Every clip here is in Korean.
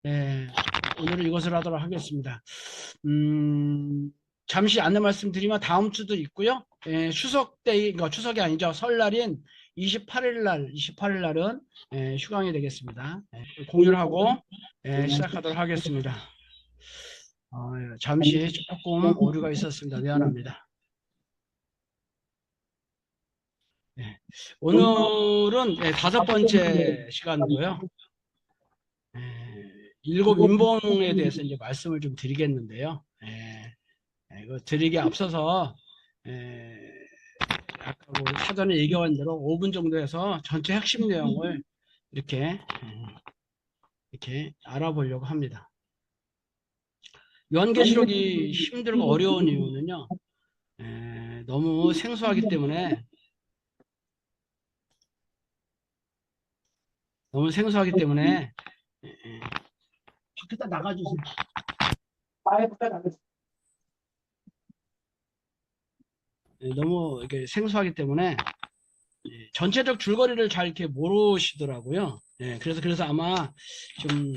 예, 오늘은 이것을 하도록 하겠습니다. 음, 잠시 안내 말씀드리면 다음 주도 있고요. 예, 추석 때, 그러니까 추석이 아니죠. 설날인 28일 날은 휴강이 되겠습니다. 공유를 하고 시작하도록 하겠습니다. 잠시 조금 오류가 있었습니다. 미안합니다. 예, 오늘은 다섯 번째 시간이고요. 일곱 인본에 대해서 이제 말씀을 좀 드리겠는데요. 이거 드리기 앞서서 아까 우리 사전에 얘기한 대로 5분 정도 해서 전체 핵심 내용을 이렇게 알아보려고 합니다. 요한계시록이 힘들고 어려운 이유는요, 너무 생소하기 때문에 밖에다 나가주세요. 너무 이렇게 생소하기 때문에 전체적 줄거리를 잘 이렇게 모르시더라고요. 그래서 아마 좀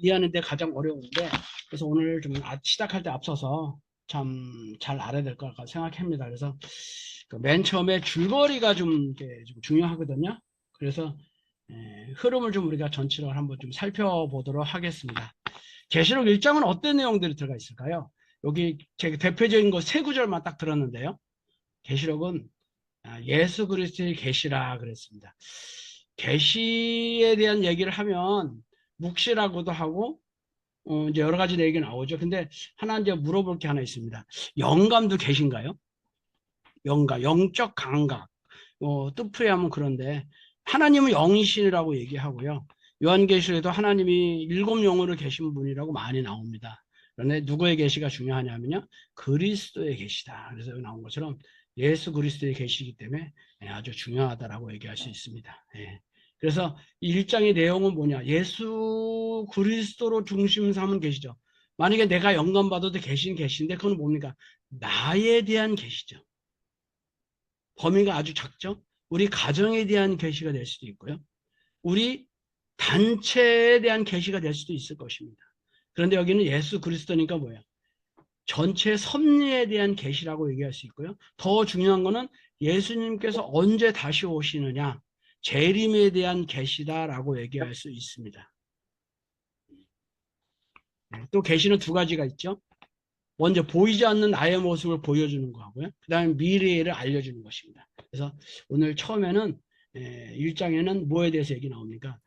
이해하는 데 가장 어려운데, 그래서 오늘 좀 시작할 때 앞서서 참 잘 알아야 될 것 생각합니다. 그래서 그맨 처음에 줄거리가 좀 중요하거든요. 그래서 흐름을 좀 우리가 전체적으로 한번 좀 살펴보도록 하겠습니다. 계시록 1장은 어떤 내용들이 들어가 있을까요? 여기 제 대표적인 거 세 구절만 딱 들었는데요. 계시록은 예수 그리스도의 계시라 그랬습니다. 계시에 대한 얘기를 하면 묵시라고도 하고 이제 여러 가지 얘기 나오죠. 근데 하나 이제 물어볼 게 하나 있습니다. 영감도 계신가요? 영감, 영적 감각. 뜻풀이하면 그런데 하나님은 영이신이라고 얘기하고요. 요한계시록에도 하나님이 일곱 영으로 계신 분이라고 많이 나옵니다. 그런데 누구의 계시가 중요하냐면요. 그리스도의 계시다. 그래서 여기 나온 것처럼 예수 그리스도의 계시이기 때문에 아주 중요하다라고 얘기할 수 있습니다. 그래서 1장의 내용은 뭐냐? 예수 그리스도로 중심 삼은 계시죠. 만약에 내가 영감 받아도 계신데 그건 뭡니까? 나에 대한 계시죠. 범위가 아주 작죠. 우리 가정에 대한 계시가 될 수도 있고요. 우리 단체에 대한 계시가 될 수도 있을 것입니다. 그런데 여기는 예수 그리스도니까 뭐예요? 전체 섭리에 대한 계시라고 얘기할 수 있고요. 더 중요한 거는 예수님께서 언제 다시 오시느냐, 재림에 대한 계시다라고 얘기할 수 있습니다. 또 계시는 두 가지가 있죠. 먼저 보이지 않는 나의 모습을 보여주는 거하고요. 그 다음에 미래를 알려주는 것입니다. 그래서 오늘 처음에는 1장에는 뭐에 대해서 얘기 나옵니까?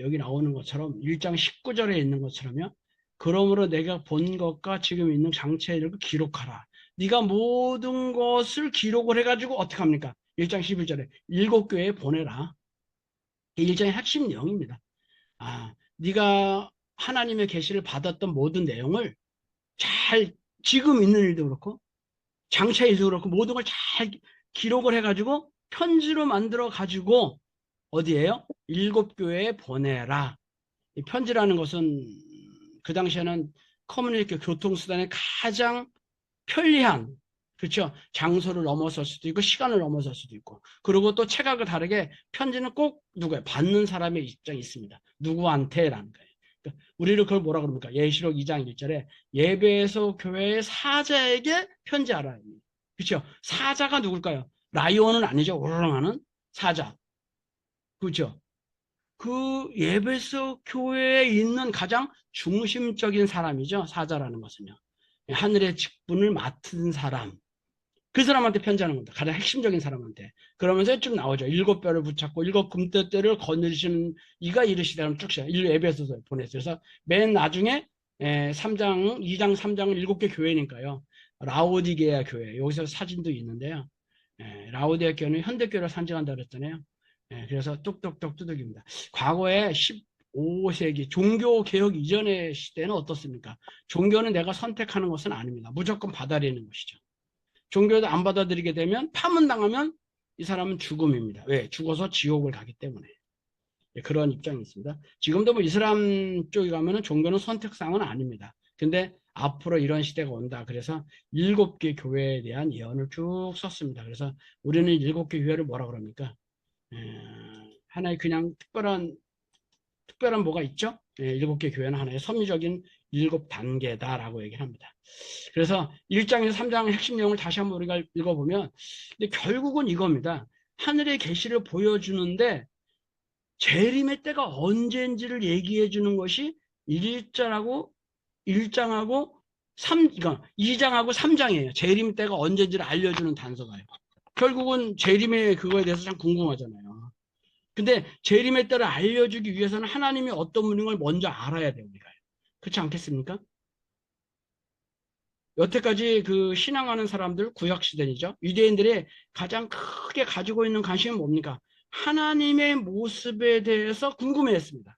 여기 나오는 것처럼 1장 19절에 있는 것처럼요. 그러므로 내가 본 것과 지금 있는 장차의 일을 기록하라. 네가 모든 것을 기록을 해가지고 어떻게 합니까? 1장 11절에 일곱 교회에 보내라. 1장의 핵심 내용입니다. 네가 하나님의 계시를 받았던 모든 내용을 잘 지금 있는 일도 그렇고 장차 일도 그렇고 모든 걸 잘 기록을 해가지고 편지로 만들어 가지고 어디에요? 일곱 교회에 보내라. 이 편지라는 것은 그 당시에는 커뮤니케이션 교통수단의 가장 편리한, 그렇죠? 장소를 넘어설 수도 있고 시간을 넘어설 수도 있고, 그리고 또 체각을 다르게 편지는 꼭 누구예요? 받는 사람의 입장이 있습니다. 누구한테라는 거예요. 그러니까 우리를 그걸 뭐라 그럽니까? 예시록 2장 1절에 예배소 교회의 사자에게 편지하라. 그렇죠? 사자가 누굴까요? 라이온은 아니죠. 우르릉하는 사자. 그렇죠? 그 예배소 교회에 있는 가장 중심적인 사람이죠. 사자라는 것은요. 하늘의 직분을 맡은 사람. 그 사람한테 편지하는 겁니다. 가장 핵심적인 사람한테. 그러면서 쭉 나오죠. 일곱 뼈를 붙잡고 일곱 금떼떼를 거느리시는 이가 이르시다는 쭉 시작. 에베소서에 보냈어요. 그래서 맨 나중에 3장, 2장, 3장은 일곱 개 교회니까요. 라오디게아 교회. 여기서 사진도 있는데요. 라오디게아 교회는 현대교회를 상징한다 그랬잖아요. 그래서 뚝뚝뚝 두들깁니다. 과거에 15세기 종교개혁 이전의 시대는 어떻습니까? 종교는 내가 선택하는 것은 아닙니다. 무조건 받아들이는 것이죠. 종교도 안 받아들이게 되면 파문당하면 이 사람은 죽음입니다. 왜? 죽어서 지옥을 가기 때문에. 그런 입장이 있습니다. 지금도 뭐 이슬람 쪽에 가면은 종교는 선택사항은 아닙니다. 근데 앞으로 이런 시대가 온다. 그래서 일곱 개 교회에 대한 예언을 쭉 썼습니다. 그래서 우리는 일곱 개 교회를 뭐라 그럽니까? 하나의 그냥 특별한 뭐가 있죠? 일곱 개 교회는 하나의 섭리적인 일곱 단계다라고 얘기를 합니다. 그래서 1장에서 3장 핵심 내용을 다시 한번 우리가 읽어보면 근데 결국은 이겁니다. 하늘의 계시를 보여주는데 재림의 때가 언제인지를 얘기해 주는 것이 1장하고 2장하고 3장이에요. 재림 때가 언제인지를 알려주는 단서가요. 결국은 재림의 그거에 대해서 참 궁금하잖아요. 근데 재림의 때를 알려주기 위해서는 하나님이 어떤 분인 걸 먼저 알아야 돼요, 우리가. 그렇지 않겠습니까? 여태까지 그 신앙하는 사람들, 구약시대이죠. 유대인들이 가장 크게 가지고 있는 관심은 뭡니까? 하나님의 모습에 대해서 궁금해했습니다.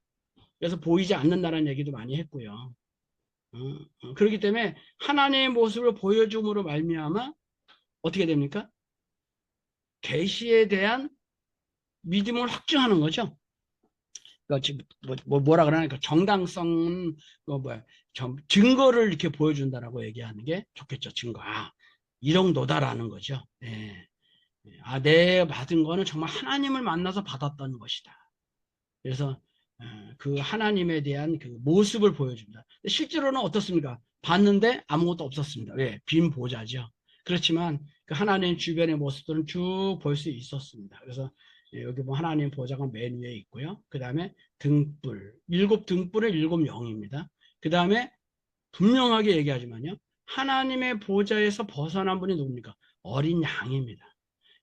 그래서 보이지 않는다는 얘기도 많이 했고요. 그렇기 때문에 하나님의 모습을 보여줌으로 말미암아 어떻게 됩니까? 계시에 대한 믿음을 확증하는 거죠. 그러니까 지금 뭐라 그러니까 정당성 뭐야 증거를 이렇게 보여준다라고 얘기하는 게 좋겠죠. 증거. 이 정도다라는 거죠. 예. 내가 받은 거는 정말 하나님을 만나서 받았다는 것이다. 그래서 그 하나님에 대한 그 모습을 보여줍니다. 실제로는 어떻습니까? 봤는데 아무것도 없었습니다. 왜? 빈 보좌죠. 그렇지만 그 하나님 주변의 모습들은 쭉 볼 수 있었습니다. 그래서 여기 뭐 하나님 보좌가 맨 위에 있고요. 그 다음에 등불, 일곱 등불의 일곱 영입니다. 그 다음에 분명하게 얘기하지만요. 하나님의 보좌에서 벗어난 분이 누굽니까? 어린 양입니다.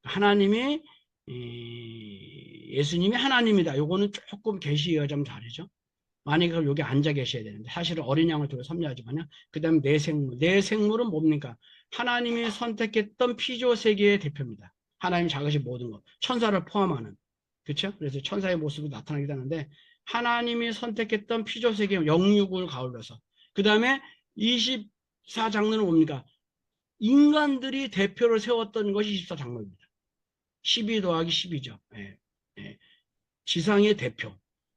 하나님이 예수님이 하나님이다. 요거는 조금 계시가 좀 다르죠. 만약에 여기 앉아 계셔야 되는데 사실은 어린 양을 두고 섭리하지만요. 그 다음에 내 생물. 내 생물은 뭡니까? 하나님이 선택했던 피조 세계의 대표입니다. 하나님 작으신 모든 것. 천사를 포함하는. 그렇죠? 그래서 천사의 모습이 나타나기도 하는데 하나님이 선택했던 피조 세계 영육을 가울러서 그 다음에 24장로는 뭡니까? 인간들이 대표를 세웠던 것이 24장로입니다. 12 더하기 12죠. 예, 예. 지상의 대표.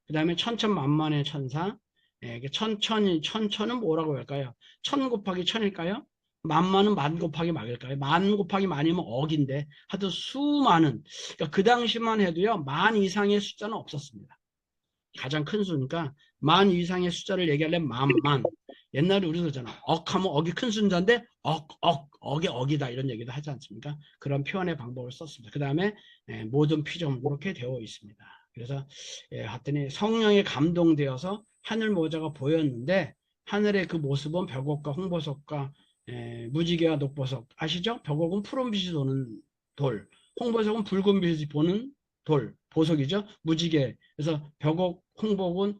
그 다음에 천천만만의 천사. 예, 천천은 뭐라고 할까요? 천 곱하기 천일까요? 만만은 만 곱하기 만일까요? 만 곱하기 만이면 억인데 하여튼 수많은 그러니까 그 당시만 해도요 만 이상의 숫자는 없었습니다. 가장 큰 수니까 만 이상의 숫자를 얘기하려면 만만. 옛날에 우리도 그러잖아. 억하면 억이 큰 숫자인데 억의 억이다 이런 얘기도 하지 않습니까? 그런 표현의 방법을 썼습니다. 그 다음에 모든 피조물 이렇게 되어 있습니다. 그래서 하여튼 성령에 감동되어서 하늘 모자가 보였는데 하늘의 그 모습은 벽옥과 홍보석과 무지개와 녹보석 아시죠? 벽옥은 푸른빛이 도는 돌, 홍보석은 붉은 빛이 보는 돌, 보석이죠. 무지개. 그래서 벽옥, 홍복은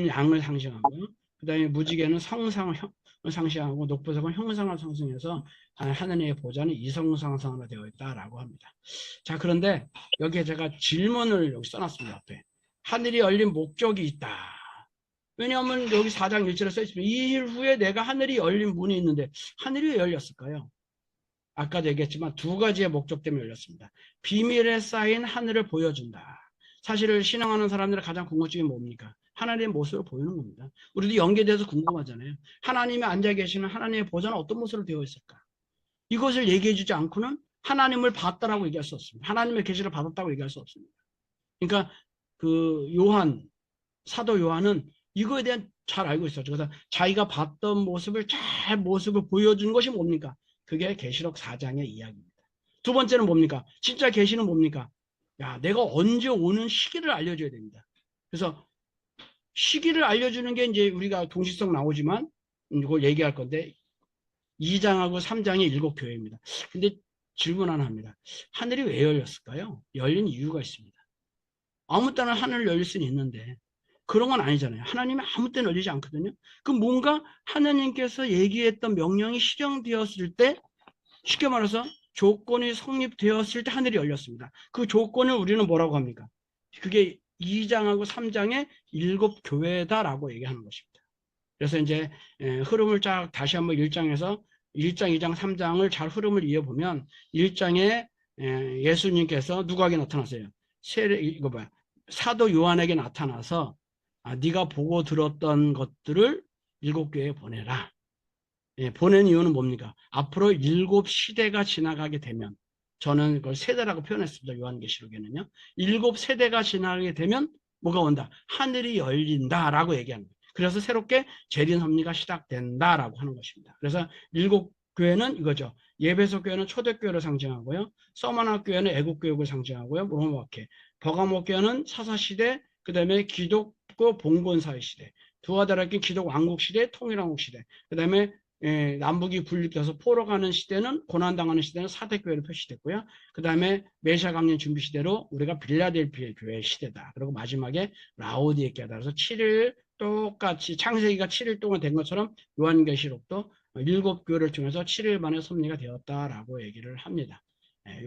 양을 상징하고 그 다음에 무지개는 성상을 상징하고 녹보석은 형상을 상징해서 하나님의 보좌는 이성상상으로 되어 있다라고 합니다. 자, 그런데 여기에 제가 질문을 여기 써놨습니다. 앞에. 하늘이 열린 목적이 있다. 왜냐하면 여기 4장 1절에 써 있습니다. 이 일 후에 내가 하늘이 열린 문이 있는데 하늘이 왜 열렸을까요? 아까도 얘기했지만 두 가지의 목적 때문에 열렸습니다. 비밀에 쌓인 하늘을 보여준다. 사실을 신앙하는 사람들의 가장 궁금증이 뭡니까? 하나님의 모습을 보이는 겁니다. 우리도 연계돼서 궁금하잖아요. 하나님이 앉아 계시는 하나님의 보좌는 어떤 모습으로 되어 있을까? 이것을 얘기해 주지 않고는 하나님을 봤다라고 얘기할 수 없습니다. 하나님의 계시를 받았다고 얘기할 수 없습니다. 그러니까 그 사도 요한은 이거에 대한 잘 알고 있었죠. 그래서 자기가 봤던 모습을 보여주는 것이 뭡니까? 그게 계시록 4장의 이야기입니다. 두 번째는 뭡니까? 진짜 계시는 뭡니까? 내가 언제 오는 시기를 알려줘야 됩니다. 그래서 시기를 알려주는 게 이제 우리가 동시성 나오지만 이걸 얘기할 건데 2장하고 3장의 7교회입니다. 근데 질문 하나 합니다. 하늘이 왜 열렸을까요? 열린 이유가 있습니다. 아무 때나 하늘을 열릴 수는 있는데 그런 건 아니잖아요. 하나님이 아무 때나 열리지 않거든요. 그럼 뭔가 하나님께서 얘기했던 명령이 실행되었을 때 쉽게 말해서 조건이 성립되었을 때 하늘이 열렸습니다. 그 조건을 우리는 뭐라고 합니까? 그게 2장하고 3장의 7교회다라고 얘기하는 것입니다. 그래서 이제 흐름을 쫙 다시 한번 1장에서 1장, 2장, 3장을 잘 흐름을 이어보면 1장에 예수님께서 누구에게 나타나세요? 이거 뭐야? 사도 요한에게 나타나서 네가 보고 들었던 것들을 7교회에 보내라. 보낸 이유는 뭡니까? 앞으로 7시대가 지나가게 되면 저는 그걸 세대라고 표현했습니다. 요한계시록에는요. 7세대가 지나가게 되면 뭐가 온다? 하늘이 열린다라고 얘기하는 거예요. 그래서 새롭게 재림 섭리가 시작된다라고 하는 것입니다. 그래서 일곱 교회는 이거죠. 예배소 교회는 초대교회를 상징하고요. 서머나 교회는 애국교육을 상징하고요. 로마박회. 버가모 교회는 사사시대, 그 다음에 기독교 봉건사회 시대. 두아다락기 기독 왕국시대, 통일왕국시대. 그 다음에 남북이 분립돼서 포로 가는 시대는, 고난당하는 시대는 사대교회로 표시됐고요. 그 다음에 메시아 강림 준비 시대로 우리가 빌라델피아 교회 시대다. 그리고 마지막에 라오디에게다. 그래서 7일 똑같이 창세기가 7일 동안 된 것처럼 요한계시록도 일곱 교회를 통해서 7일 만에 섭리가 되었다라고 얘기를 합니다.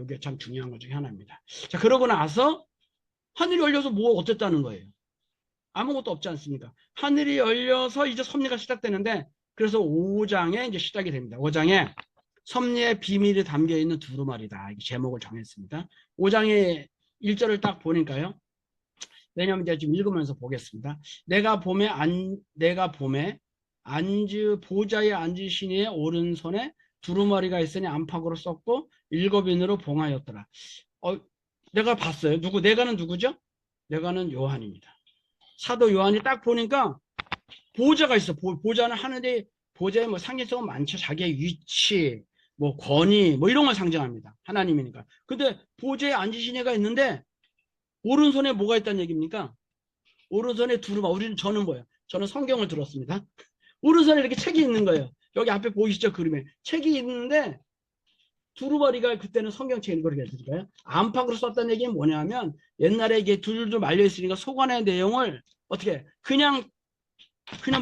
이게 참 중요한 것 중에 하나입니다. 자, 그러고 나서 하늘이 열려서 뭐 어땠다는 거예요? 아무것도 없지 않습니까? 하늘이 열려서 이제 섭리가 시작되는데, 그래서 5장에 이제 시작이 됩니다. 5장에 섭리의 비밀이 담겨 있는 두루마리다. 이 제목을 정했습니다. 5장의 1절을 딱 보니까요. 왜냐하면 제가 지금 읽으면서 보겠습니다. 내가 봄에 보좌에 앉으신 이의 오른손에 두루마리가 있으니 안팎으로 썼고 일곱인으로 봉하였더라. 내가 봤어요. 내가는 누구죠? 내가는 요한입니다. 사도 요한이 딱 보니까 보좌가 있어. 보좌는 하늘에, 보좌의 뭐 상징성은 많죠. 자기의 위치, 뭐 권위, 뭐 이런 걸 상징합니다. 하나님이니까. 근데 보좌에 앉으신 이가 있는데 오른손에 뭐가 있다는 얘기입니까? 오른손에 저는 뭐예요? 저는 성경을 들었습니다. 오른손에 이렇게 책이 있는 거예요. 여기 앞에 보이시죠? 그림에. 책이 있는데 두루마리가 그때는 성경책인 거를 얘기했으니까요. 안팎으로 썼다는 얘기는 뭐냐면 옛날에 이게 둘도 말려 있으니까 속안의 내용을 어떻게 그냥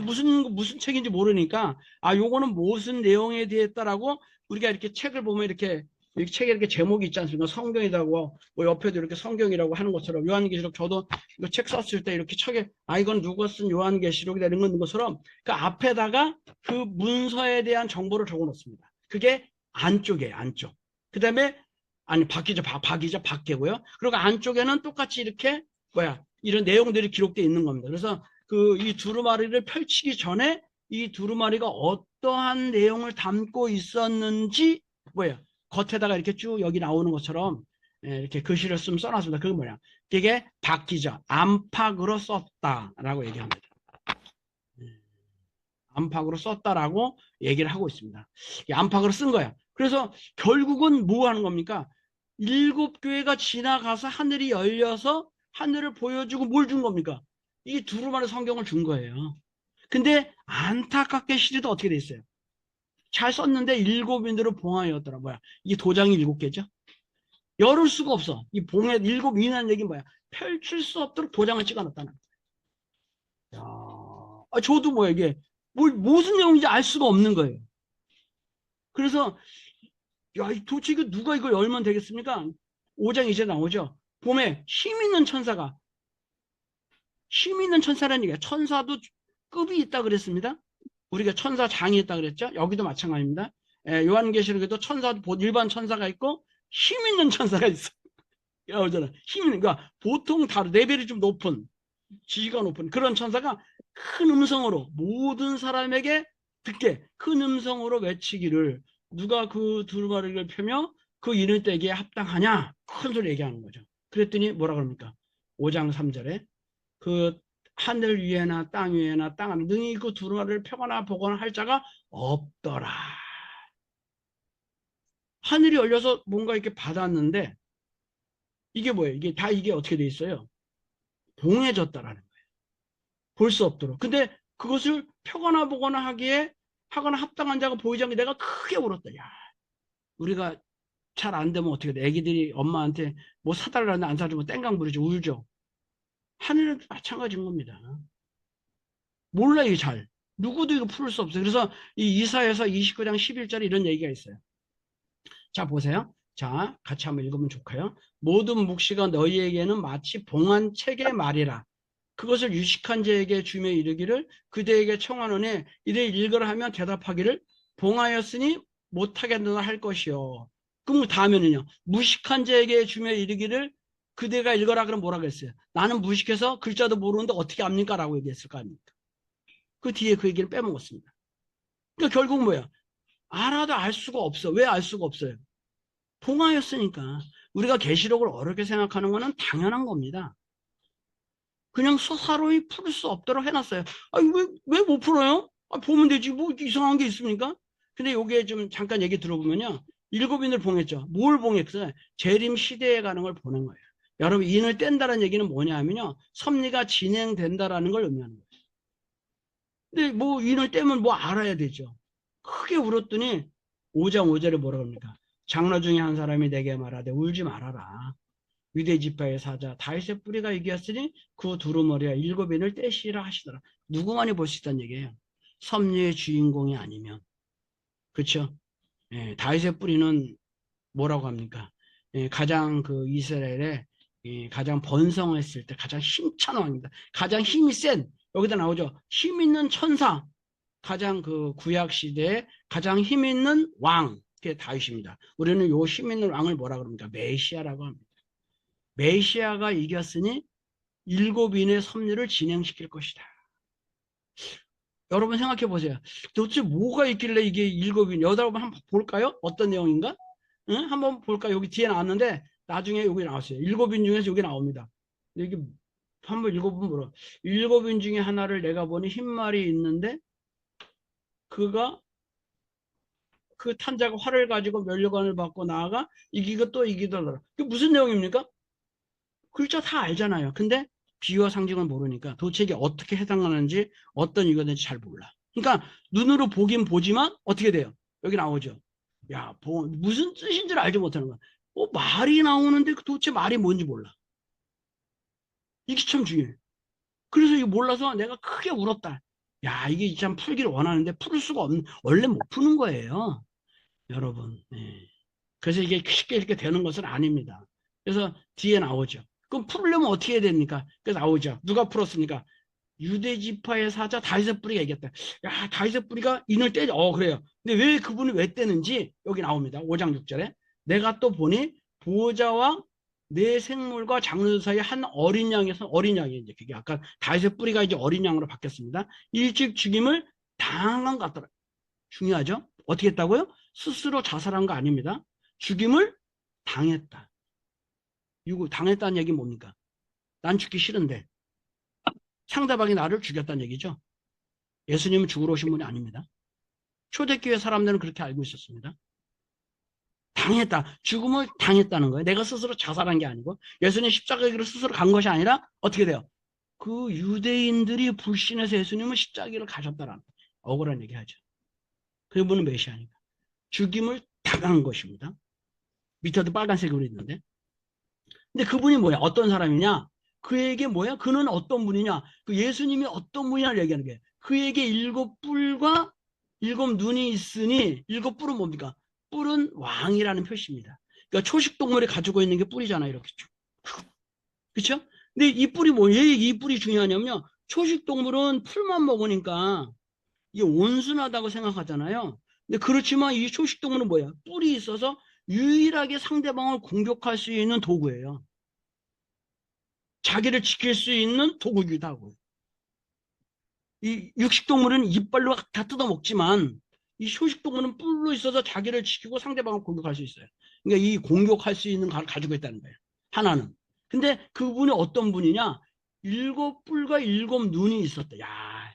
무슨 책인지 모르니까 요거는 무슨 내용에 대했다라고 우리가 이렇게 책을 보면 이렇게 책에 이렇게 제목이 있지 않습니까? 성경이라고 뭐 옆에도 이렇게 성경이라고 하는 것처럼 요한계시록 저도 이거 책 썼을 때 이렇게 책에 이건 누가 쓴 요한계시록이다 이런 건 것처럼 그 앞에다가 그 문서에 대한 정보를 적어 놓습니다. 그게 안쪽이에요. 안쪽. 그 다음에 박이죠. 밖에고요. 그리고 안쪽에는 똑같이 이렇게 이런 내용들이 기록되어 있는 겁니다. 그래서 이 두루마리를 펼치기 전에 이 두루마리가 어떠한 내용을 담고 있었는지 겉에다가 이렇게 쭉 여기 나오는 것처럼 이렇게 글씨를 써놨습니다. 그게 뭐냐? 이게 박기죠. 안팎으로 썼다라고 얘기합니다. 안팎으로 썼다라고 얘기를 하고 있습니다. 안팎으로 쓴 거야. 그래서 결국은 뭐 하는 겁니까? 일곱 교회가 지나가서 하늘이 열려서 하늘을 보여주고 뭘 준 겁니까? 이 두루마리 성경을 준 거예요. 근데 안타깝게 시리도 어떻게 돼 있어요? 잘 썼는데 일곱인으로 봉하였더라. 이게 도장이 7개죠? 열을 수가 없어. 이 봉에 7인이라는 얘기는 펼칠 수 없도록 도장을 찍어놨다는 거예요. 저도 이게 무슨 내용인지 알 수가 없는 거예요. 그래서 도대체 이거 누가 이걸 열면 되겠습니까? 5장 이제 나오죠. 봄에 힘 있는 천사라는 얘기야. 천사도 급이 있다 그랬습니다. 우리가 천사장이 있다 그랬죠. 여기도 마찬가지입니다. 요한계시록에도 일반 천사가 있고 힘 있는 천사가 있어. 힘 있는, 그러니까 보통 다 레벨이 좀 높은, 지위가 높은 그런 천사가 큰 음성으로 모든 사람에게 듣게 큰 음성으로 외치기를, 누가 그 두루마리를 펴며 그 이를 떼기에 합당하냐, 큰 소리 얘기하는 거죠. 그랬더니 뭐라 그럽니까? 5장 3절에 그 하늘 위에나 땅 위에나 땅 안에 능히 그 두루마리를 펴거나 보거나 할 자가 없더라. 하늘이 열려서 뭔가 이렇게 받았는데 이게 뭐예요? 이게 어떻게 돼 있어요? 봉해졌다라는 거예요. 볼 수 없도록. 근데 그것을 펴거나 보거나 하거나 합당한 자가 보이지 않게 내가 크게 울었다. 야, 우리가 잘 안 되면 어떻게 돼? 애기들이 엄마한테 뭐 사달라는데 안 사주면 땡강 부리죠. 울죠. 하늘은 마찬가지인 겁니다. 몰라, 이게 잘. 누구도 이거 풀 수 없어요. 그래서 이 이사야서 29장 11절에 이런 얘기가 있어요. 자, 보세요. 자, 같이 한번 읽으면 좋고요. 모든 묵시가 너희에게는 마치 봉한 책의 말이라. 그것을 유식한 자에게 주며 이르기를 그대에게 청하노니 이를 읽으라 하면 대답하기를 봉하였으니 못하겠느냐 할 것이요. 그럼 다음에는요. 무식한 자에게 주며 이르기를 그대가 읽어라 그러면 뭐라고 했어요? 나는 무식해서 글자도 모르는데 어떻게 압니까? 라고 얘기했을 거 아닙니까? 그 뒤에 그 얘기를 빼먹었습니다. 그러니까 결국 뭐야? 알아도 알 수가 없어. 왜 알 수가 없어요? 봉하였으니까. 우리가 계시록을 어렵게 생각하는 거는 당연한 겁니다. 그냥 서사로이 풀 수 없도록 해놨어요. 아니, 왜 못 풀어요? 아, 보면 되지. 뭐 이상한 게 있습니까? 근데 요게 좀 잠깐 얘기 들어보면요. 일곱인을 봉했죠. 뭘 봉했어요? 재림 시대에 가는 걸 보는 거예요. 여러분, 인을 뗀다는 얘기는 뭐냐 하면요. 섭리가 진행된다라는 걸 의미하는 거예요. 근데 뭐 인을 떼면 뭐 알아야 되죠. 크게 울었더니 5장 5절에 뭐라고 합니까? 장로 중에 한 사람이 내게 말하되 울지 말아라. 유대 지파의 사자 다윗의 뿌리가 이겼으니 그 두루머리와 일곱인을 떼시라 하시더라. 누구만이 볼 수 있다는 얘기예요. 섭리의 주인공이 아니면. 그렇죠? 예, 다윗의 뿌리는 뭐라고 합니까? 예, 가장 그 이스라엘에 가장 번성했을 때 가장 힘찬 왕입니다. 가장 힘이 센 여기다 나오죠. 힘 있는 천사 가장 그 구약 시대에 가장 힘 있는 왕 그게 다윗입니다. 우리는 요 힘 있는 왕을 뭐라 그럽니까? 메시아라고 합니다. 메시아가 이겼으니 일곱인의 섭리를 진행시킬 것이다. 여러분 생각해 보세요. 도대체 뭐가 있길래 이게 일곱인, 여덟번 한번 볼까요? 어떤 내용인가? 응? 한번 볼까요? 여기 뒤에 나왔는데 나중에 여기 나왔어요. 일곱인 중에서 여기 나옵니다. 여기 한번 읽어보면 뭐라? 일곱인 중에 하나를 내가 보니 흰말이 있는데 그가 그 탄자가 활을 가지고 면류관을 받고 나아가 이기고 또 이기더라. 그게 무슨 내용입니까? 글자 다 알잖아요. 근데 비유와 상징을 모르니까 도대체 이게 어떻게 해당하는지 어떤 이거든지 잘 몰라. 그러니까 눈으로 보긴 보지만 어떻게 돼요? 여기 나오죠. 야, 무슨 뜻인지를 알지 못하는 거야. 말이 나오는데 도대체 말이 뭔지 몰라. 이게 참 중요해. 그래서 이거 몰라서 내가 크게 울었다. 야, 이게 참 풀기를 원하는데 풀 수가 없는, 원래 못 푸는 거예요. 여러분. 예. 그래서 이게 쉽게 이렇게 되는 것은 아닙니다. 그래서 뒤에 나오죠. 그럼 풀려면 어떻게 해야 됩니까? 그래서 나오죠. 누가 풀었습니까? 유대 지파의 사자 다윗의 뿌리가 이겼다. 야, 다윗의 뿌리가 인을 떼죠. 그래요. 근데 왜 그분이 왜 떼는지 여기 나옵니다. 5장 6절에. 내가 또 보니 보호자와 내 생물과 장로 사이에 한 어린 양에서 어린 양이 이제 그게 아까 다윗의 뿌리가 이제 어린 양으로 바뀌었습니다. 일찍 죽임을 당한 것 같더라. 중요하죠? 어떻게 했다고요? 스스로 자살한 거 아닙니다. 죽임을 당했다. 이거 당했다는 얘기 뭡니까? 난 죽기 싫은데 상대방이 나를 죽였다는 얘기죠. 예수님은 죽으러 오신 분이 아닙니다. 초대교회 사람들은 그렇게 알고 있었습니다. 당했다. 죽음을 당했다는 거예요. 내가 스스로 자살한 게 아니고 예수님 십자가의 길을 스스로 간 것이 아니라 어떻게 돼요? 그 유대인들이 불신해서 예수님은 십자가를 가셨다라는 억울한 얘기하죠. 그분은 메시아니까. 죽임을 당한 것입니다. 밑에도 빨간색으로 있는데. 근데 그분이 뭐야? 어떤 사람이냐? 그에게 뭐야? 그는 어떤 분이냐? 그 예수님이 어떤 분이냐를 얘기하는 게 그에게 일곱 뿔과 일곱 눈이 있으니 일곱 뿔은 뭡니까? 뿔은 왕이라는 표시입니다. 그러니까 초식 동물이 가지고 있는 게 뿔이잖아요. 이렇게 쭉. 그렇죠? 근데 이 뿔이 뭐예요? 이 뿔이 중요하냐면요. 초식 동물은 풀만 먹으니까 이게 온순하다고 생각하잖아요. 근데 그렇지만 이 초식 동물은 뭐야? 뿔이 있어서 유일하게 상대방을 공격할 수 있는 도구예요. 자기를 지킬 수 있는 도구이기도 하고요. 이 육식동물은 이빨로 다 뜯어먹지만 이 초식동물은 뿔로 있어서 자기를 지키고 상대방을 공격할 수 있어요. 그러니까 이 공격할 수 있는 걸 가지고 있다는 거예요. 하나는. 근데 그분이 어떤 분이냐? 일곱 뿔과 일곱 눈이 있었다. 야,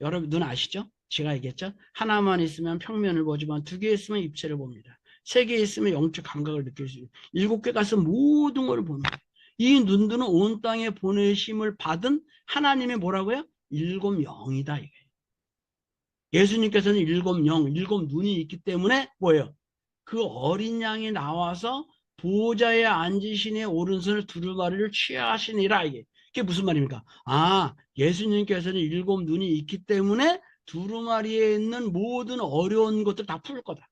여러분 눈 아시죠? 제가 얘기했죠? 하나만 있으면 평면을 보지만 두 개 있으면 입체를 봅니다. 세 개 있으면 영적 감각을 느낄 수 있어요. 일곱 개 가서 모든 걸 보는 거예요. 이 눈들은 온 땅에 보내심을 받은 하나님의 뭐라고요? 일곱 영이다. 이게. 예수님께서는 일곱 영, 일곱 눈이 있기 때문에 뭐예요? 그 어린 양이 나와서 보호자의 앉으신의 오른손을 두루마리를 취하시니라. 이게 무슨 말입니까? 아, 예수님께서는 일곱 눈이 있기 때문에 두루마리에 있는 모든 어려운 것들 다 풀 거다.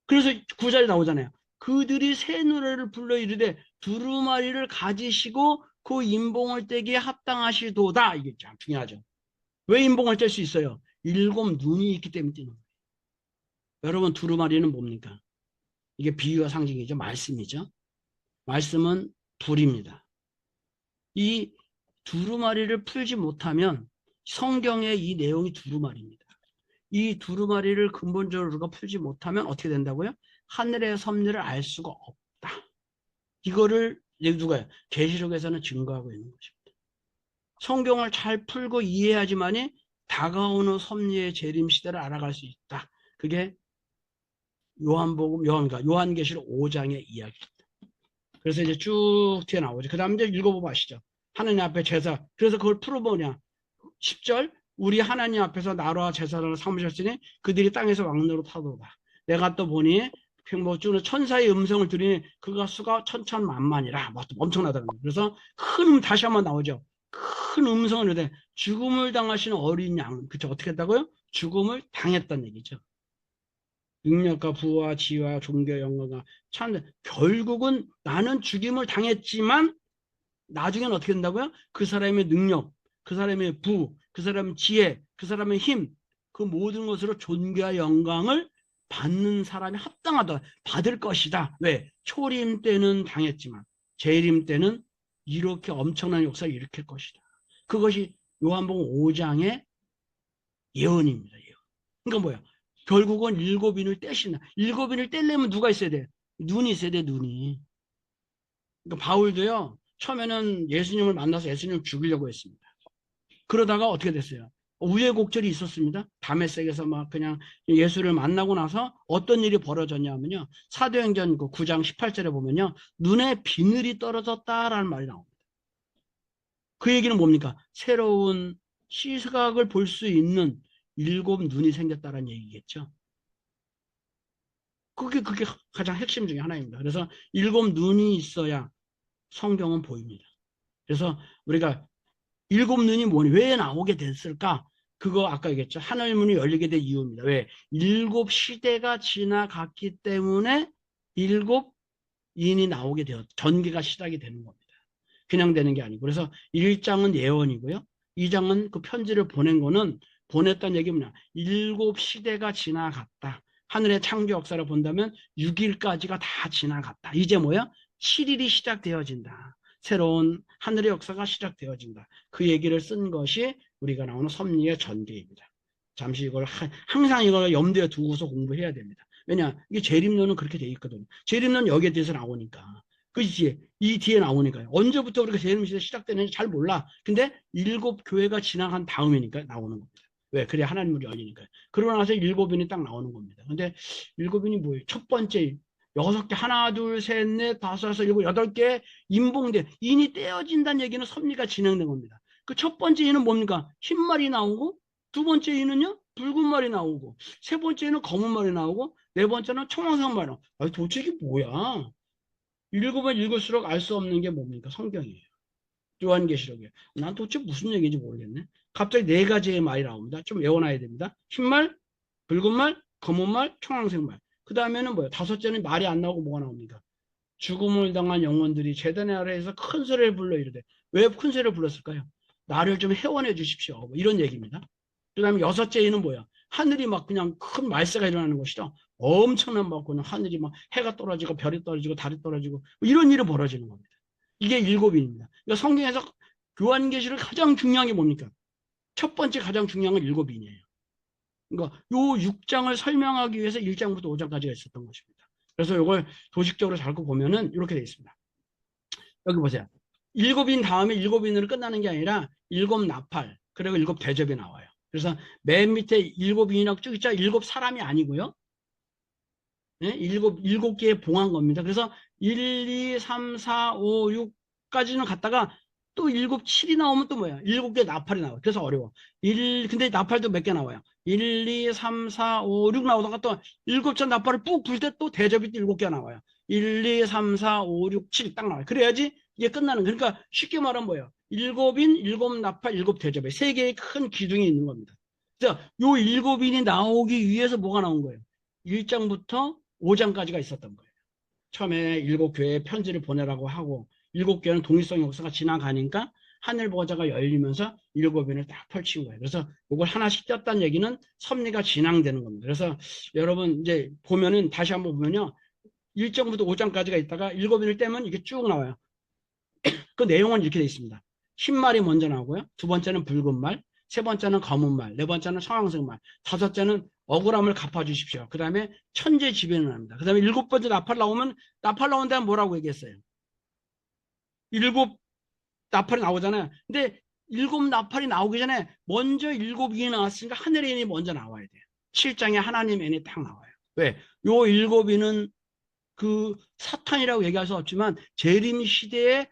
그래서 구절에 나오잖아요. 그들이 새 노래를 불러 이르되 두루마리를 가지시고 그 인봉을 떼기에 합당하시도다. 이게 참 중요하죠. 왜 인봉을 뗄 수 있어요? 일곱 눈이 있기 때문에 떼는 거예요. 여러분 두루마리는 뭡니까? 이게 비유와 상징이죠. 말씀이죠. 말씀은 불입니다. 이 두루마리를 풀지 못하면 성경의 이 내용이 두루마리입니다. 이 두루마리를 근본적으로 우리가 풀지 못하면 어떻게 된다고요? 하늘의 섭리를 알 수가 없다. 이거를 누가요? 계시록에서는 증거하고 있는 것입니다. 성경을 잘 풀고 이해하지만이 다가오는 섭리의 재림 시대를 알아갈 수 있다. 그게 요한계시록 5장의 이야기입니다. 그래서 이제 쭉 뒤에 나오죠. 그 다음 이제 읽어보고 아시죠? 하나님 앞에 제사. 그래서 그걸 풀어보냐. 10절 우리 하나님 앞에서 나라와 제사를 삼으셨으니 그들이 땅에서 왕노로 타도다. 내가 또 보니 뭐 천사의 음성을 들으니 그가 수가 천천만만이라. 엄청나다는 거예요. 그래서 다시 한번 나오죠. 큰 음성을 내되 죽음을 당하시는 어린 양. 그쵸? 어떻게 했다고요? 죽음을 당했다는 얘기죠. 능력과 부와 지와 종교 영광과 참 결국은 나는 죽임을 당했지만 나중에는 어떻게 된다고요? 그 사람의 능력, 그 사람의 부, 그 사람의 지혜, 그 사람의 힘, 그 모든 것으로 존귀와 영광을 받는 사람이 합당하다. 받을 것이다. 왜? 초림 때는 당했지만 재림 때는 이렇게 엄청난 역사를 일으킬 것이다. 그것이 요한복음 5장의 예언입니다. 예언. 그러니까 뭐야? 결국은 일곱인을 떼신다. 일곱인을 떼려면 누가 있어야 돼? 눈이 있어야 돼, 눈이. 그러니까 바울도요, 처음에는 예수님을 만나서 예수님을 죽이려고 했습니다. 그러다가 어떻게 됐어요? 우여곡절이 있었습니다. 다메섹에서 막 그냥 예수를 만나고 나서 어떤 일이 벌어졌냐면요. 사도행전 9장 18절에 보면요. 눈에 비늘이 떨어졌다라는 말이 나옵니다. 그 얘기는 뭡니까? 새로운 시각을 볼 수 있는 일곱 눈이 생겼다는 얘기겠죠. 그게 가장 핵심 중에 하나입니다. 그래서 일곱 눈이 있어야 성경은 보입니다. 그래서 우리가 일곱 눈이 뭐니? 왜 나오게 됐을까? 그거 아까 얘기했죠. 하늘문이 열리게 된 이유입니다. 왜? 일곱 시대가 지나갔기 때문에 일곱 인이 나오게 되었, 전개가 시작이 되는 겁니다. 그냥 되는 게 아니고. 그래서 1장은 예언이고요. 2장은 그 편지를 보낸 거는 보냈다는 얘기 뭐냐? 일곱 시대가 지나갔다. 하늘의 창조 역사를 본다면 6일까지가 다 지나갔다. 이제 뭐야? 7일이 시작되어진다. 새로운 하늘의 역사가 시작되어진다. 그 얘기를 쓴 것이 우리가 나오는 섭리의 전개입니다. 잠시 이걸 항상 이걸 염두에 두고서 공부해야 됩니다. 왜냐? 이게 재림론은 그렇게 돼 있거든요. 재림론 여기에 대해서 나오니까. 그지? 이 뒤에 나오니까요. 언제부터 우리가 재림 시대 시작되는지 잘 몰라. 근데 일곱 교회가 지나간 다음이니까 나오는 겁니다. 왜? 그래 하나님을 열리니까요. 그러고 나서 일곱인이 딱 나오는 겁니다. 근데 일곱인이 뭐예요? 첫 번째 6개, 하나, 둘, 셋, 넷, 다섯, 여섯, 일곱, 8개 인봉된 인이 떼어진다는 얘기는 섭리가 진행된 겁니다. 그 첫 번째 인은 뭡니까? 흰 말이 나오고, 두 번째 인은요 붉은 말이 나오고, 세 번째는 검은 말이 나오고, 네 번째는 청황색 말이 나오고. 아니 도대체 이게 뭐야? 읽으면 읽을수록 알 수 없는 게 뭡니까? 성경이에요. 요한계시록이에요. 난 도대체 무슨 얘기인지 모르겠네. 갑자기 네 가지의 말이 나옵니다. 좀 외워놔야 됩니다. 흰말, 붉은 말, 검은 말, 청황색 말. 그 다음에는 뭐예요? 다섯째는 말이 안 나오고 뭐가 나옵니까? 죽음을 당한 영혼들이 제단의 아래에서 큰 소리를 불러 이르되. 왜 큰 소리를 불렀을까요? 나를 좀 회원해 주십시오. 뭐 이런 얘기입니다. 그 다음에 여섯째 이는 뭐야? 하늘이 막 그냥 큰 말세가 일어나는 것이죠. 엄청난 막 그냥 하늘이 막 해가 떨어지고 별이 떨어지고 달이 떨어지고 뭐 이런 일이 벌어지는 겁니다. 이게 일곱인입니다. 그러니까 성경에서 요한계시를 가장 중요한 게 뭡니까? 첫 번째 가장 중요한 건 일곱인이에요. 그러니까 요 6장을 설명하기 위해서 1장부터 5장까지가 있었던 것입니다. 그래서 이걸 도식적으로 잘 보면은 이렇게 되어 있습니다. 여기 보세요. 일곱인 다음에 일곱인으로 끝나는 게 아니라 일곱 나팔 그리고 일곱 대접이 나와요. 그래서 맨 밑에 일곱인이라고 쭉 있죠. 일곱 사람이 아니고요. 네? 일곱 개의 봉한 겁니다. 그래서 1, 2, 3, 4, 5, 6까지는 갔다가 또 일곱, 7이 나오면 또 뭐야? 일곱 개 나팔이 나와요. 그래서 어려워. 근데 나팔도 몇 개 나와요. 1, 2, 3, 4, 5, 6 나오다가 또 일곱 째 나팔을 푹 불 때 또 대접이 또 일곱 개 나와요. 1, 2, 3, 4, 5, 6, 7 딱 나와요. 그래야지 이게 끝나는 거예요. 그러니까 쉽게 말하면 뭐예요? 일곱인, 일곱 나팔, 일곱 대접에 세 개의 큰 기둥이 있는 겁니다. 자, 요 일곱인이 나오기 위해서 뭐가 나온 거예요? 1장부터 5장까지가 있었던 거예요. 처음에 일곱 교회에 편지를 보내라고 하고 일곱 교회는 독립성 역사가 지나가니까 하늘 보좌가 열리면서 일곱인을 딱 펼친 거예요. 그래서 이걸 하나씩 떴다는 얘기는 섭리가 진행되는 겁니다. 그래서 여러분 이제 보면은 다시 한번 보면요. 1장부터 5장까지가 있다가 일곱인을 떼면 이게 쭉 나와요. 그 내용은 이렇게 되어 있습니다. 흰 말이 먼저 나오고요. 두 번째는 붉은 말, 세 번째는 검은 말, 네 번째는 청황색 말, 다섯째는 억울함을 갚아주십시오. 그 다음에 천재지변을 합니다. 그 다음에 일곱 번째 나팔 나오면 나팔 나온 다음 뭐라고 얘기했어요? 일곱 나팔이 나오잖아요. 근데 일곱 나팔이 나오기 전에 먼저 일곱 인이 나왔으니까 하늘의 인이 먼저 나와야 돼요. 7장에 하나님의 인이 딱 나와요. 왜? 요 일곱 인은 그 사탄이라고 얘기할 수 없지만 재림 시대의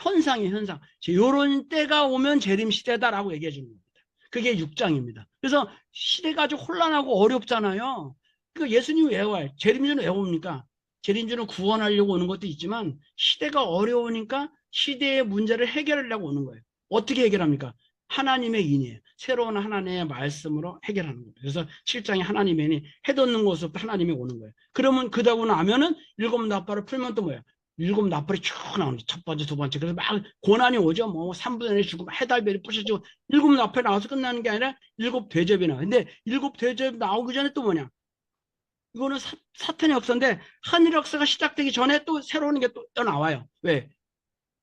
현상이 현상. 요런 때가 오면 재림 시대다라고 얘기해 주는 겁니다. 그게 6장입니다. 그래서 시대가 아주 혼란하고 어렵잖아요. 그러니까 예수님 왜 와요? 재림주는 왜 옵니까? 재림주는 구원하려고 오는 것도 있지만 시대가 어려우니까 시대의 문제를 해결하려고 오는 거예요. 어떻게 해결합니까? 하나님의 인이에요. 새로운 하나님의 말씀으로 해결하는 겁니다. 그래서 7장에 하나님의 인이 해돋는 곳으로부터 하나님이 오는 거예요. 그러면 그다고 나면은 일곱 나팔을 풀면 또 뭐예요? 일곱 나팔이 쭉 나오는 첫 번째, 두 번째. 그래서 막 고난이 오죠. 뭐 3분의 1 주고 해달별이 부셔지고 일곱 나팔이 나와서 끝나는 게 아니라 일곱 대접이 나와요. 근데 일곱 대접 나오기 전에 또 뭐냐? 이거는 사탄의 역사인데 하늘 역사가 시작되기 전에 또 새로운 게 또 나와요. 왜?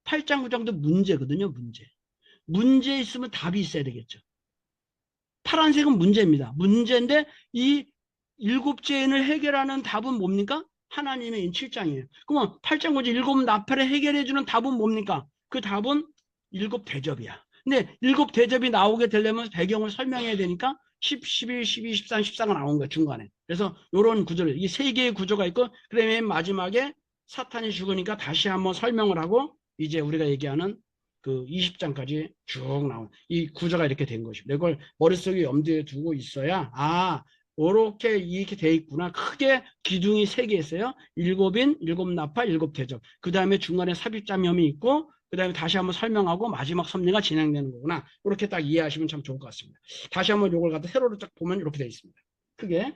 8장, 9장도 문제거든요. 문제. 문제 있으면 답이 있어야 되겠죠. 파란색은 문제입니다. 문제인데 이 일곱째인을 해결하는 답은 뭡니까? 하나님의 7장이에요. 그러면 8장 9장 일곱 나팔을 해결해주는 답은 뭡니까? 그 답은 일곱 대접이야. 근데 일곱 대접이 나오게 되려면 배경을 설명해야 되니까 10, 11, 12, 13, 14가 나온 거예요. 중간에. 그래서 이런 구조를, 이 세 개의 구조가 있고 그다음에 맨 마지막에 사탄이 죽으니까 다시 한번 설명을 하고 이제 우리가 얘기하는 그 20장까지 쭉 나온 이 구조가 이렇게 된 것입니다. 이걸 머릿속에 염두에 두고 있어야 이렇게 돼 있구나. 크게 기둥이 세 개 있어요. 일곱인, 일곱 나팔, 일곱 대접. 그 다음에 중간에 삽입자염이 있고 그 다음에 다시 한번 설명하고 마지막 섭리가 진행되는 거구나. 이렇게 딱 이해하시면 참 좋을 것 같습니다. 다시 한번 이걸 갖다 세로로 딱 보면 이렇게 돼 있습니다. 크게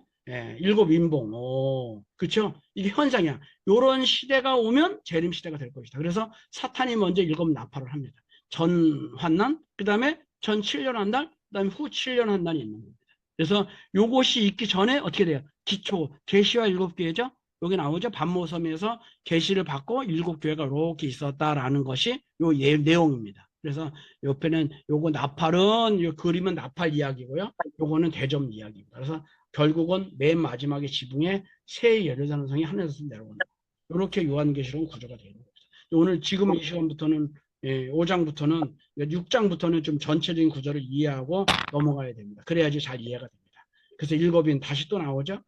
일곱 인봉. 그렇죠? 이게 현상이야. 이런 시대가 오면 재림 시대가 될 것이다. 그래서 사탄이 먼저 일곱 나팔을 합니다. 전 환난, 그 다음에 전 7년 한 달, 그 다음에 후 7년 한 달이 있는 겁니다. 그래서 요것이 있기 전에 어떻게 돼요? 기초, 계시와 일곱 교회죠? 여기 나오죠? 반모섬에서 계시를 받고 일곱 교회가 이렇게 있었다라는 것이 요 내용입니다. 그래서 옆에는 요거 나팔은 요 그림은 나팔 이야기고요. 요거는 대점 이야기입니다. 그래서 결국은 맨 마지막에 지붕에 새 예루살렘 성이 하늘에서 내려온다. 이렇게 요한계시록 구조가 되는 겁니다. 오늘 지금 이 시간부터는 5장부터는 6장부터는 좀 전체적인 구조를 이해하고 넘어가야 됩니다. 그래야지 잘 이해가 됩니다. 그래서 일곱인 다시 또 나오죠.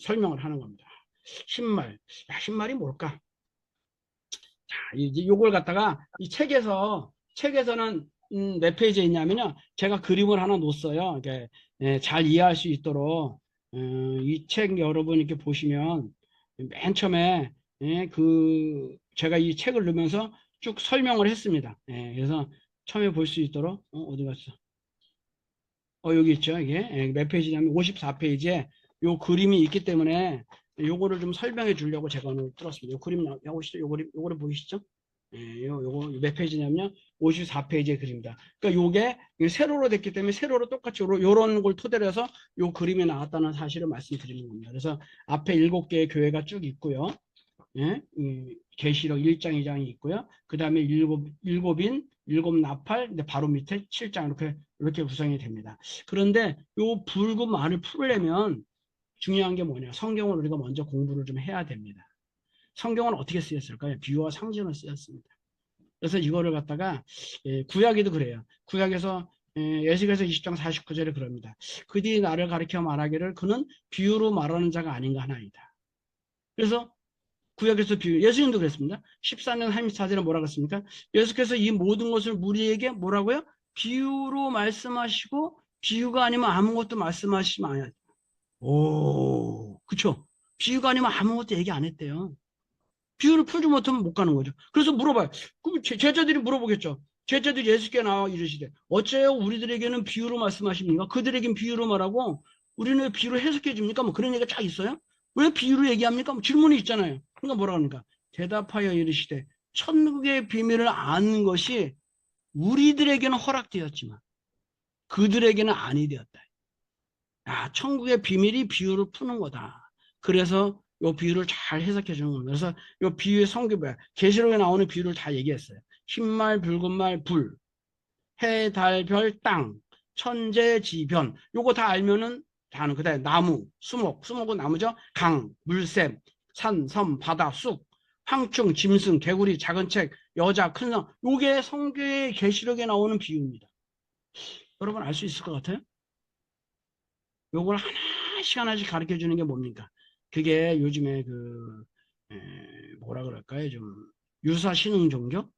설명을 하는 겁니다. 신말, 신말이 뭘까? 자, 이제 요걸 갖다가 이 책에서는 몇 페이지에 있냐면요. 제가 그림을 하나 놓았어요. 이렇게 잘 이해할 수 있도록 이 책 여러분 이렇게 보시면 맨 처음에 제가 이 책을 넣으면서 쭉 설명을 했습니다. 그래서 처음에 볼 수 있도록 어디 갔어? 여기 있죠. 이게 몇 페이지냐면 54페이지에 요 그림이 있기 때문에 요거를 좀 설명해 주려고 제가 오늘 들었습니다. 요 그림 나오시죠? 요거를 보이시죠? 요거 몇 페이지냐면요. 54페이지의 그림입니다. 그러니까 요게 세로로 됐기 때문에 세로로 똑같이 요런 걸 토대로 해서 요 그림이 나왔다는 사실을 말씀드리는 겁니다. 그래서 앞에 7개의 교회가 쭉 있고요. 계시록 1장, 2장이 있고요. 그 다음에 일곱인, 일곱 나팔, 근데 바로 밑에 7장 이렇게 구성이 됩니다. 그런데 요 붉은 말을 풀려면 중요한 게 뭐냐? 성경을 우리가 먼저 공부를 좀 해야 됩니다. 성경은 어떻게 쓰였을까요? 비유와 상징을 쓰였습니다. 그래서 이거를 갖다가 구약에도 그래요. 구약에서 에스겔서 20장 49절에 그럽니다. 그들이 나를 가리켜 말하기를 그는 비유로 말하는 자가 아닌가 하나이다. 그래서 구약에서 비유, 예수님도 그랬습니다. 14년 34절에 뭐라고 했습니까? 예수께서 이 모든 것을 우리에게 뭐라고요? 비유로 말씀하시고 비유가 아니면 아무것도 말씀하시면 안 해요. 그쵸? 비유가 아니면 아무것도 얘기 안 했대요. 비유를 풀지 못하면 못 가는 거죠. 그래서 물어봐요. 그럼 제자들이 물어보겠죠. 제자들이 예수께 나와 이르시되 어째요 우리들에게는 비유로 말씀하십니까? 그들에겐 비유로 말하고 우리는 왜 비유로 해석해 줍니까? 뭐 그런 얘기가 쫙 있어요. 왜 비유로 얘기합니까? 뭐 질문이 있잖아요. 그러니까 뭐라 합니까? 대답하여 이르시되 천국의 비밀을 아는 것이 우리들에게는 허락되었지만 그들에게는 아니 되었다. 천국의 비밀이 비유를 푸는 거다. 그래서 이 비유를 잘 해석해 주는 겁니다. 그래서 이 비유의 성격이 뭐야? 계시록에 나오는 비유를 다 얘기했어요. 흰말, 붉은 말, 불, 해, 달, 별, 땅, 천재, 지변. 요거 다 알면은 다 아는. 그다음에 나무, 수목은 나무죠. 강, 물샘, 산, 섬, 바다, 쑥. 황충, 짐승, 개구리, 작은 책, 여자, 큰 성. 요게 성경의 계시록에 나오는 비유입니다. 여러분 알 수 있을 것 같아요? 요걸 하나씩 하나씩 가르쳐 주는 게 뭡니까? 그게 요즘에 뭐라 그럴까요? 좀 유사신흥 종교?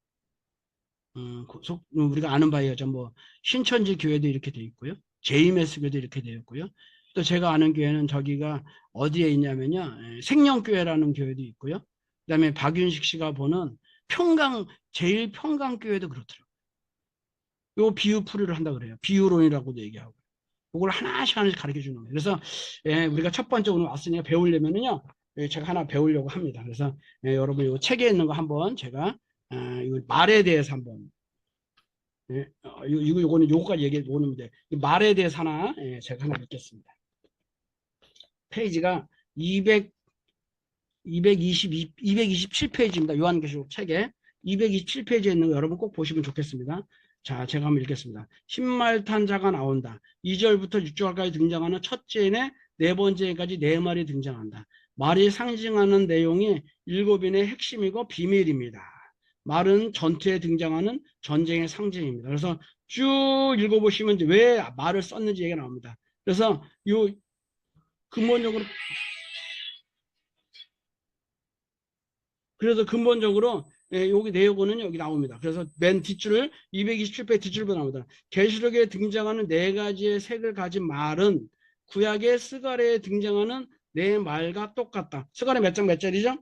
우리가 아는 바에 의하면 뭐 신천지 교회도 이렇게 돼 있고요. 제이메스 교회도 이렇게 되어 있고요. 또 제가 아는 교회는 저기가 어디에 있냐면요. 생명교회라는 교회도 있고요. 그다음에 박윤식 씨가 보는 제일 평강교회도 그렇더라고요. 요 비유풀이를 한다 그래요. 비유론이라고도 얘기하고. 그걸 하나씩 하나씩 가르쳐 주는 거예요. 그래서 우리가 첫 번째 오늘 왔으니까 배우려면은요. 제가 하나 배우려고 합니다. 그래서 여러분 이 책에 있는 거 한번 제가 이 말에 대해서 한번 요거는 요거까지 얘기해 오는 데 말에 대해서 하나 제가 하나 읽겠습니다. 페이지가 227페이지입니다. 요한계시록 책에 227페이지에 있는 거 여러분 꼭 보시면 좋겠습니다. 자, 제가 한번 읽겠습니다. 신말탄 자가 나온다. 2절부터 6절까지 등장하는 첫째인의 네 번째까지 네 말이 등장한다. 말이 상징하는 내용이 일곱인의 핵심이고 비밀입니다. 말은 전투에 등장하는 전쟁의 상징입니다. 그래서 쭉 읽어보시면 이제 왜 말을 썼는지 얘기가 나옵니다. 그래서 요 근본적으로 여기 내용은 여기 나옵니다. 그래서 맨 뒷줄을 227페이지 뒷줄로 나옵니다. 계시록에 등장하는 네 가지의 색을 가진 말은 구약의 스가랴에 등장하는 네 말과 똑같다. 스가랴 몇 장 몇 절이죠?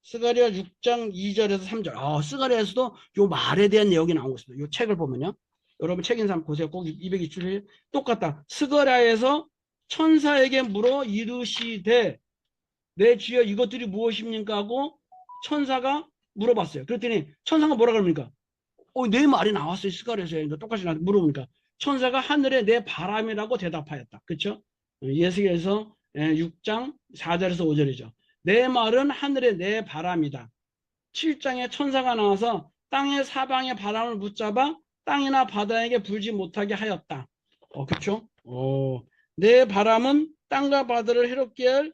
스가랴 6장 2절에서 3절. 스가랴에서도 요 말에 대한 내용이 나오고 있습니다. 요 책을 보면요. 여러분 책 있는 사람 보세요. 꼭 227페이지 똑같다. 스가랴에서 천사에게 물어 이르시되 내 주여 이것들이 무엇입니까 하고 천사가 물어봤어요. 그랬더니 천사가 뭐라 그럽니까? 내 말이 나왔어요. 스가랴에서. 그러니까 똑같이 물어보니까 천사가 하늘에 내 바람이라고 대답하였다. 그렇죠? 예수께서 6장 4절에서 5절이죠. 내 말은 하늘에 내 바람이다. 7장에 천사가 나와서 땅의 사방의 바람을 붙잡아 땅이나 바다에게 불지 못하게 하였다. 그렇죠? 내 바람은 땅과 바다를 해롭게 할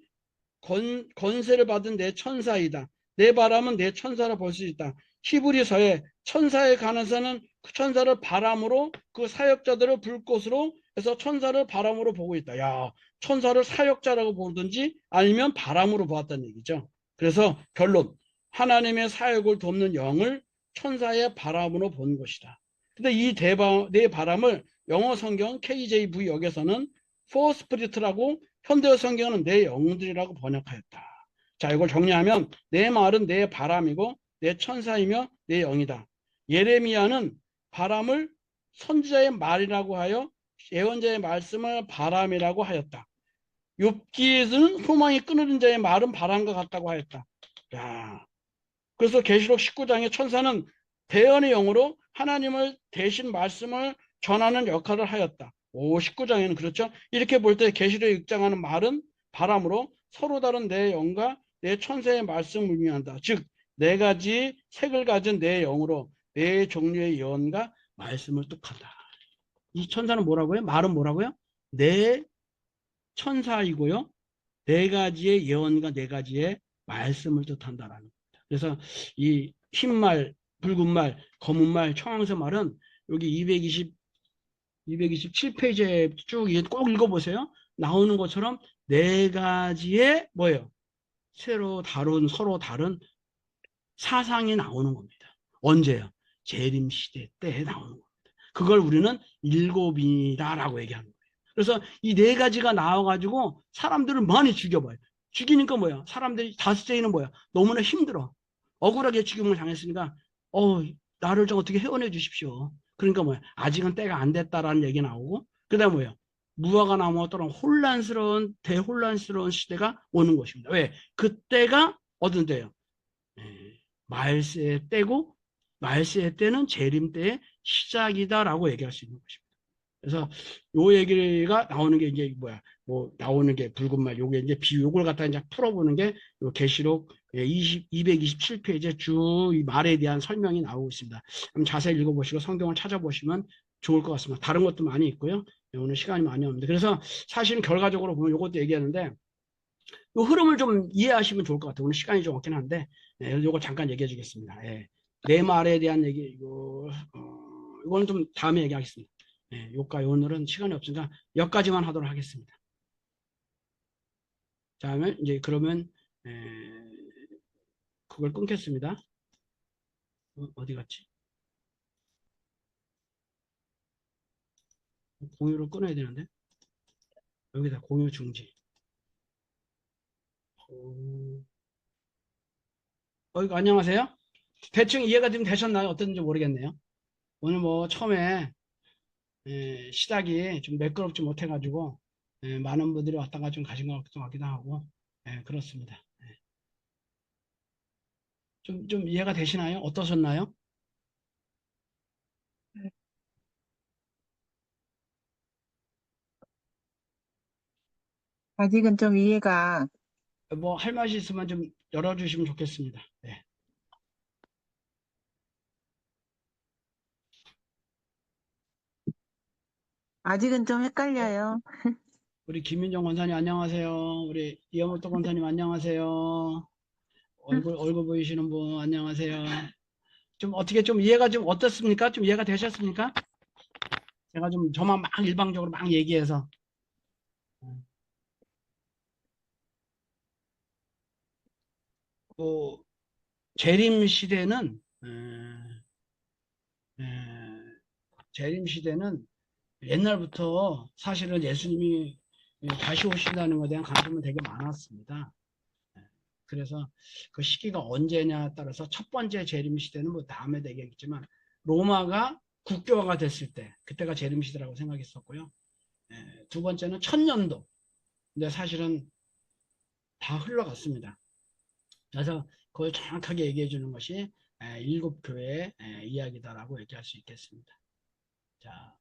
권세를 받은 내 천사이다. 내 바람은 내 천사를 볼 수 있다. 히브리서에 천사에 관해서는 그 천사를 바람으로 그 사역자들을 불꽃으로 해서 천사를 바람으로 보고 있다. 야, 천사를 사역자라고 보든지 아니면 바람으로 보았다는 얘기죠. 그래서 결론, 하나님의 사역을 돕는 영을 천사의 바람으로 본 것이다. 근데 이 내 바람을 영어 성경 KJV 역에서는 for spirit라고 현대어 성경은 내 영들이라고 번역하였다. 자, 이걸 정리하면 내 말은 내 바람이고 내 천사이며 내 영이다. 예레미야는 바람을 선지자의 말이라고 하여 예언자의 말씀을 바람이라고 하였다. 욥기에서는 소망이 끊어진 자의 말은 바람과 같다고 하였다. 야, 그래서 계시록 19장의 천사는 대언의 영으로 하나님을 대신 말씀을 전하는 역할을 하였다. 19장에는 그렇죠. 이렇게 볼 때 계시록에 입장하는 말은 바람으로 서로 다른 내 영과 내 천사의 말씀을 의미한다. 즉, 네 가지 색을 가진 내 영으로 네 종류의 예언과 말씀을 뜻한다. 이 천사는 뭐라고요? 말은 뭐라고요? 네 천사이고요. 네 가지의 예언과 네 가지의 말씀을 뜻한다라는 겁니다. 그래서 이 흰말, 붉은말, 검은말, 청황색말은 여기 227페이지에 쭉 꼭 읽어보세요. 나오는 것처럼 네 가지의 뭐예요? 서로 다른 사상이 나오는 겁니다. 언제요? 재림시대 때 나오는 겁니다. 그걸 우리는 일곱이다라고 얘기하는 거예요. 그래서 이 네 가지가 나와가지고 사람들을 많이 죽여봐요. 죽이니까 뭐야? 사람들이 다섯째는 뭐야? 너무나 힘들어. 억울하게 죽임을 당했으니까 나를 좀 어떻게 회원해 주십시오. 그러니까 뭐야? 아직은 때가 안 됐다라는 얘기 나오고 그 다음에 뭐야? 무화과 나무와 또는 대혼란스러운 시대가 오는 것입니다. 왜? 그때가 어떤 때예요? 말세의 때고 말세의 때는 재림 때의 시작이다라고 얘기할 수 있는 것입니다. 그래서 요 얘기가 나오는 게 이제 나오는 게 붉은 말 요게 이제 요걸 갖다 이제 풀어보는 게 요 계시록 227페이지에 쭉 이 말에 대한 설명이 나오고 있습니다. 한번 자세히 읽어보시고 성경을 찾아보시면 좋을 것 같습니다. 다른 것도 많이 있고요. 오늘 시간이 많이 없는데 그래서 사실은 결과적으로 보면 요것도 얘기하는데 이 흐름을 좀 이해하시면 좋을 것 같아요. 오늘 시간이 좀 없긴 한데, 이거 잠깐 얘기해 주겠습니다. 예. 네 말에 대한 얘기, 이거는 좀 다음에 얘기하겠습니다. 예, 요까 오늘은 시간이 없으니까 여기까지만 하도록 하겠습니다. 다음에 이제 그러면, 에, 그걸 끊겠습니다. 어디 갔지? 공유를 끊어야 되는데, 여기다 공유 중지. 이거 안녕하세요. 대충 이해가 좀 되셨나요? 어떤지 모르겠네요. 오늘 뭐 처음에 시작이 좀 매끄럽지 못해가지고 많은 분들이 왔다가 좀 가신 것 같기도 하고 그렇습니다. 좀 이해가 되시나요? 어떠셨나요? 아직은 좀 이해가, 뭐 할 말이 있으면 좀 열어주시면 좋겠습니다. 네. 아직은 좀 헷갈려요. 우리 김민정 권사님 안녕하세요. 우리 이영호도 권사님 안녕하세요. 얼굴 보이시는 분 안녕하세요. 좀 어떻게 좀 이해가 좀 어떻습니까? 좀 이해가 되셨습니까? 제가 좀 저만 막 일방적으로 막 얘기해서 뭐 재림 시대는 에, 재림 시대는 옛날부터 사실은 예수님이 다시 오신다는 것에 대한 관심은 되게 많았습니다. 그래서 그 시기가 언제냐에 따라서 첫 번째 재림 시대는 뭐 다음에 되겠지만 로마가 국교화가 됐을 때 그때가 재림 시대라고 생각했었고요. 두 번째는 천년도. 근데 사실은 다 흘러갔습니다. 그래서 그걸 정확하게 얘기해 주는 것이 일곱 교회의 이야기다라고 얘기할 수 있겠습니다. 자,